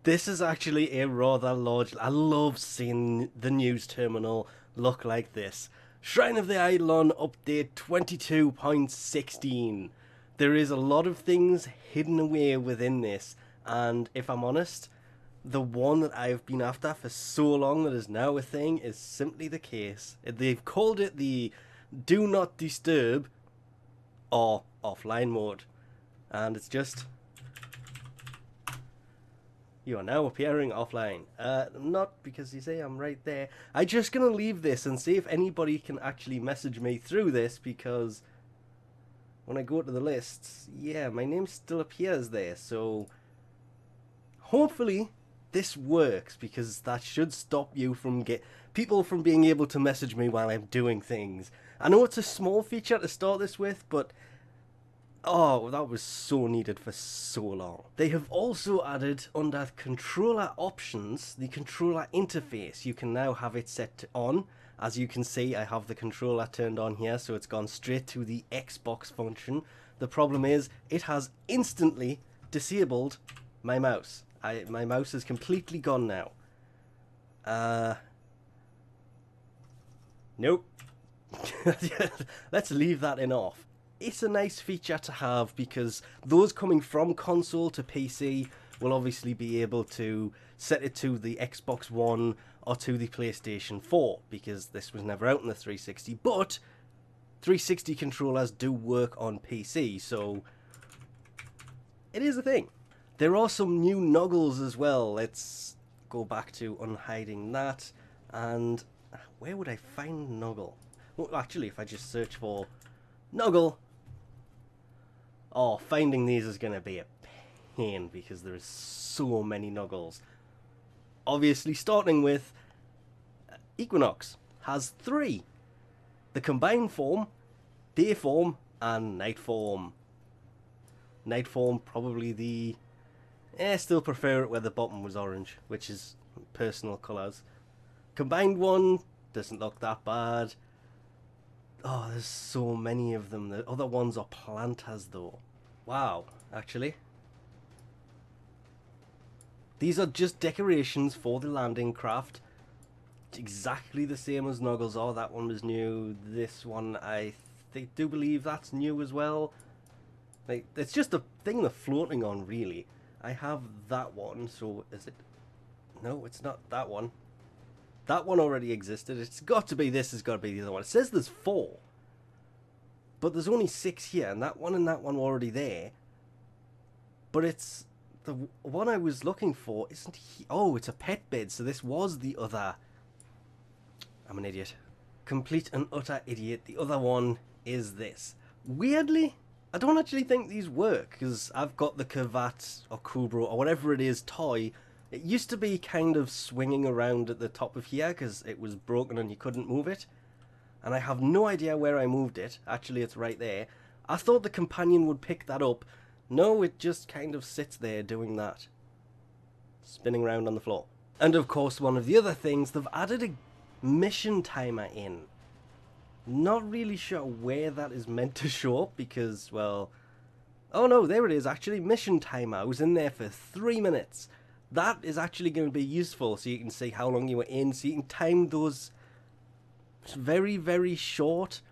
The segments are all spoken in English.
This is actually a rather large... I love seeing the news terminal look like this. Shrine of the Eidolon update 22.16. There is a lot of things hidden away within this, and if I'm honest, the one that I've been after for so long that is now a thing is simply the case. They've called it the Do Not Disturb or offline mode, and it's just... You are now appearing offline. Not because you say I'm right there. I'm just going to leave this and see if anybody can actually message me through this, because when I go to the lists, yeah, my name still appears there. So hopefully this works, because that should stop you from people from being able to message me while I'm doing things. I know it's a small feature to start this with, but oh, that was so needed for so long. They have also added under controller options, the controller interface. You can now have it set to on. As you can see, I have the controller turned on here, so it's gone straight to the Xbox function. The problem is, it has instantly disabled my mouse. My mouse is completely gone now. Nope. Let's leave that in off. It's a nice feature to have, because those coming from console to PC will obviously be able to set it to the Xbox One or to the PlayStation 4, because this was never out in the 360, but 360 controllers do work on PC, so it is a thing. There are some new Naugles as well. Let's go back to unhiding that, and where would I find Nauggle? Well, actually, if I just search for Nauggle, oh, finding these is going to be a pain, because there is so many Naugles. Obviously, starting with Equinox, has 3. The combined form, day form, and night form. Night form, probably the... still prefer it where the bottom was orange, which is personal colours. Combined one, doesn't look that bad. Oh, there's so many of them. The other ones are plantas, though. Wow, actually. These are just decorations for the landing craft. It's exactly the same as Naugles are. That one was new. This one, I do believe that's new as well. Like, it's just a thing they're floating on, really. I have that one, so is it... No, it's not that one. That one already existed. It's got to be, this has got to be the other one. It says there's 4. But there's only 6 here, and that one were already there. But it's... The one I was looking for isn't he... Oh, it's a pet bed, so this was the other... I'm an idiot. Complete and utter idiot. The other one is this. Weirdly, I don't actually think these work, because I've got the Kavat or Kubro or whatever it is toy. It used to be kind of swinging around at the top of here because it was broken and you couldn't move it. And I have no idea where I moved it. Actually, it's right there. I thought the companion would pick that up. No, it just kind of sits there doing that. Spinning around on the floor. And of course, one of the other things, they've added a mission timer in. Not really sure where that is meant to show up because, well... Oh no, there it is, actually. Mission timer. I was in there for 3 minutes. That is actually going to be useful, so you can see how long you were in, so you can time those very, very short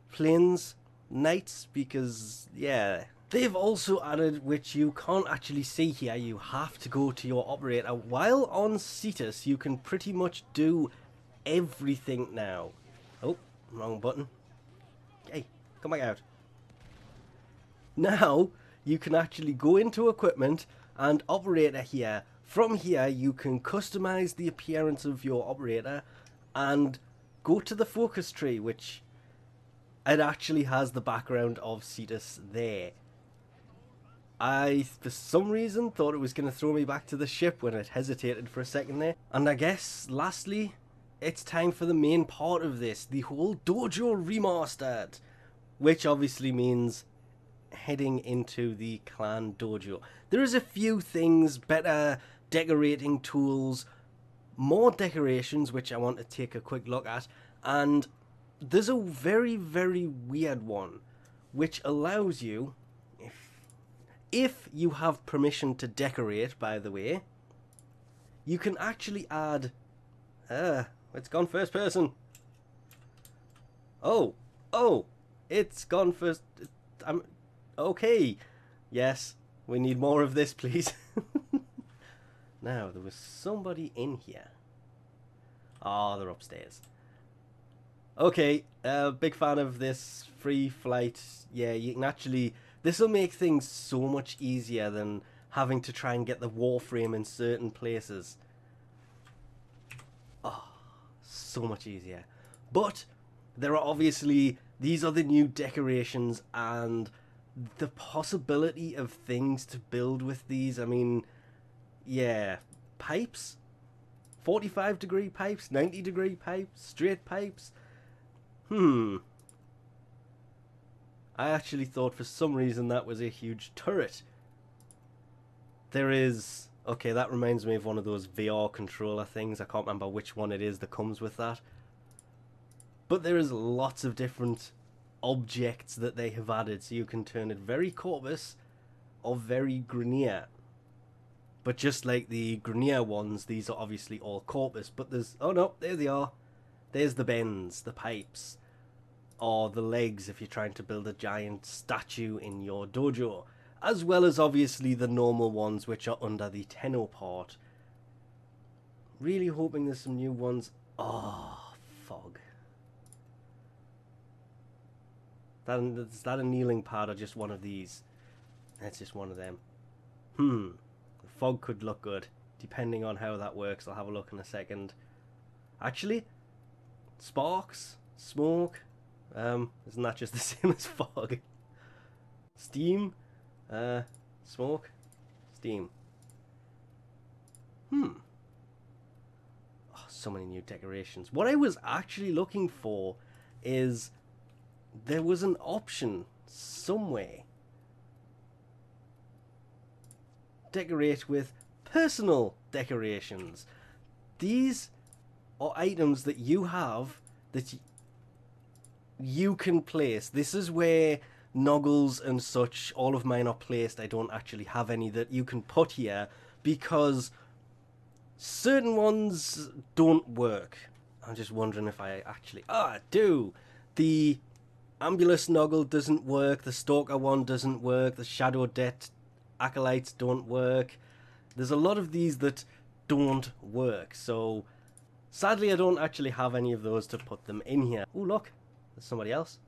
planes, nights, because, yeah. They've also added, which you can't actually see here, you have to go to your operator. While on Cetus, you can pretty much do everything now. Oh, wrong button. Hey, come back out. Now, you can actually go into equipment and operator here. From here, you can customize the appearance of your operator and go to the focus tree, which it actually has the background of Cetus there. I, for some reason, thought it was going to throw me back to the ship when it hesitated for a second there. And I guess, lastly, it's time for the main part of this, the whole Dojo Remastered, which obviously means heading into the clan dojo. There is a few things, better decorating tools, more decorations, which I want to take a quick look at, and there's a very, very weird one, which allows you, if you have permission to decorate, by the way, you can actually add... it's gone first person. Oh, it's gone first... okay. Yes, we need more of this, please. Now, there was somebody in here. Oh, they're upstairs. Okay, big fan of this free flight. Yeah, you can actually... This will make things so much easier than having to try and get the Warframe in certain places. Oh, so much easier. But there are obviously... These are the new decorations and the possibility of things to build with these. I mean, yeah, pipes? 45-degree pipes? 90-degree pipes? Straight pipes? I actually thought for some reason that was a huge turret. There is... Okay, that reminds me of one of those VR controller things. I can't remember which one it is that comes with that. But there is lots of different objects that they have added. So you can turn it very Corpus or very Grenier. But just like the Grenier ones, these are obviously all Corpus. But there's... Oh no, there they are. There's the bends, the pipes, or the legs if you're trying to build a giant statue in your dojo, as well as obviously the normal ones which are under the Tenno part. Really hoping there's some new ones. Oh, fog. Is that a kneeling pad or just one of these? That's just one of them. The fog could look good, depending on how that works. I'll have a look in a second. Actually... Sparks, smoke, isn't that just the same as fog? Steam, smoke, steam. Oh, so many new decorations. What I was actually looking for is there was an option somewhere. Decorate with personal decorations. These or items that you have that you can place. This is where Naugles and such, all of mine are placed. I don't actually have any that you can put here because certain ones don't work. I'm just wondering if I actually... I do! The Ambulous Nauggle doesn't work, the Stalker one doesn't work, the Shadow Debt Acolytes don't work. There's a lot of these that don't work, so... Sadly, I don't actually have any of those to put them in here. Oh, look. There's somebody else.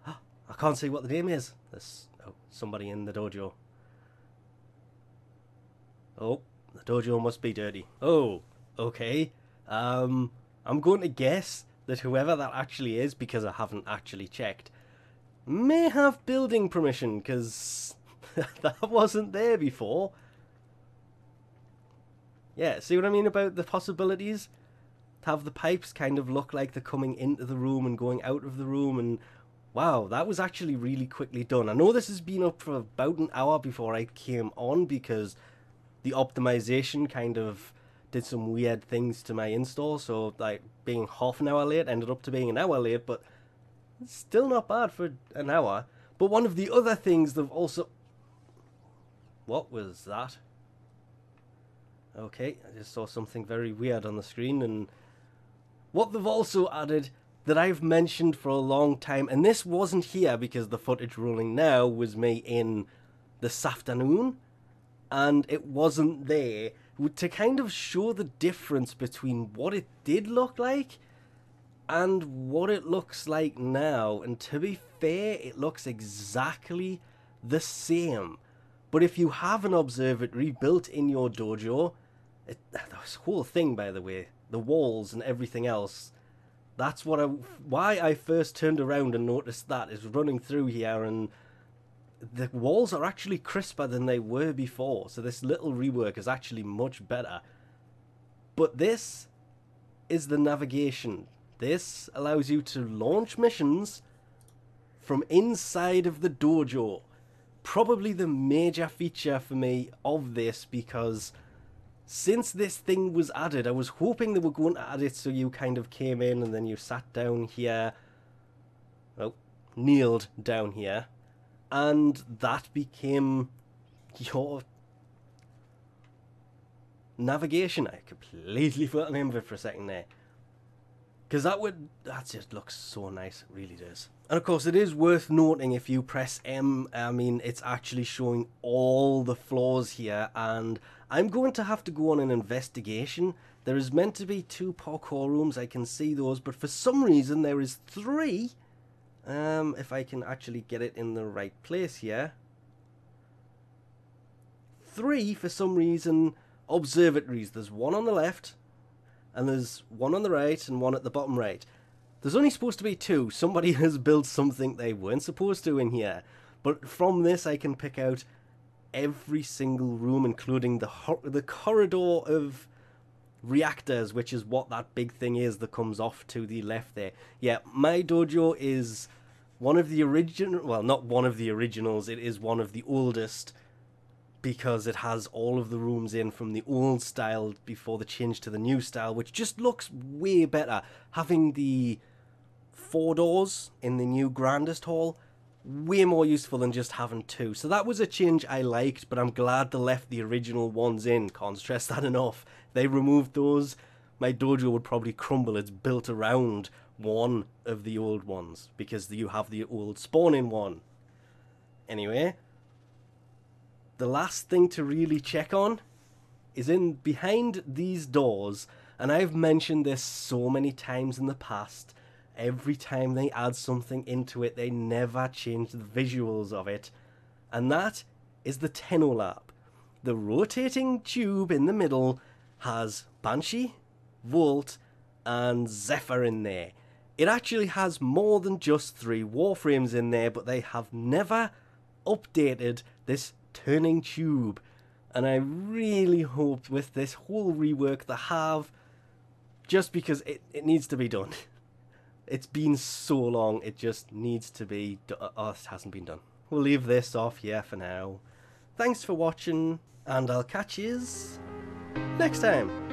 I can't see what the name is. There's somebody in the dojo. Oh, the dojo must be dirty. Oh, okay. I'm going to guess that whoever that actually is, because I haven't actually checked, may have building permission, because that wasn't there before. Yeah, see what I mean about the possibilities? Have the pipes kind of look like they're coming into the room and going out of the room, and wow, that was actually really quickly done. I know this has been up for about an hour before I came on because the optimization kind of did some weird things to my install, so like being half an hour late ended up to being an hour late, but it's still not bad for an hour. But one of the other things they've also... What was that? Okay, I just saw something very weird on the screen, and what they've also added that I've mentioned for a long time, and this wasn't here because the footage rolling now was me in this afternoon, and it wasn't there, to kind of show the difference between what it did look like and what it looks like now. And to be fair, it looks exactly the same. But if you have an observatory built in your dojo, this whole thing, by the way, the walls and everything else, that's why I first turned around and noticed that is running through here, and the walls are actually crisper than they were before, so this little rework is actually much better. But this is the navigation. This allows you to launch missions from inside of the dojo. Probably the major feature for me of this, because since this thing was added, I was hoping they were going to add it so you kind of came in and then you sat down here, kneeled down here, and that became your... navigation. I completely forgot the name of it for a second there. Because that just looks so nice, it really does. And of course it is worth noting, if you press M, I mean, it's actually showing all the floors here, and I'm going to have to go on an investigation. There is meant to be 2 parkour rooms, I can see those, but for some reason there is 3. If I can actually get it in the right place here. 3, for some reason, observatories. There's 1 on the left, and there's 1 on the right, and 1 at the bottom right. There's only supposed to be 2. Somebody has built something they weren't supposed to in here. But from this I can pick out every single room, including the corridor of reactors, which is what that big thing is that comes off to the left there. Yeah, my dojo is one of the original, well, not one of the originals, it is one of the oldest, because it has all of the rooms in from the old style before the change to the new style, which just looks way better. Having the 4 doors in the new grandest hall, way more useful than just having 2. So that was a change I liked, but I'm glad they left the original ones in. Can't stress that enough. They removed those, my dojo would probably crumble. It's built around one of the old ones, because you have the old spawning one. Anyway, the last thing to really check on is in behind these doors, and I've mentioned this so many times in the past. Every time they add something into it, they never change the visuals of it, and that is the Tenolab. The rotating tube in the middle has Banshee, Volt, and Zephyr in there. It actually has more than just 3 Warframes in there, but they have never updated this turning tube, and I really hope with this whole rework they have, just because it needs to be done. It's been so long, it just needs to be done. Oh, it hasn't been done. We'll leave this off here for now. Thanks for watching, and I'll catch yous next time.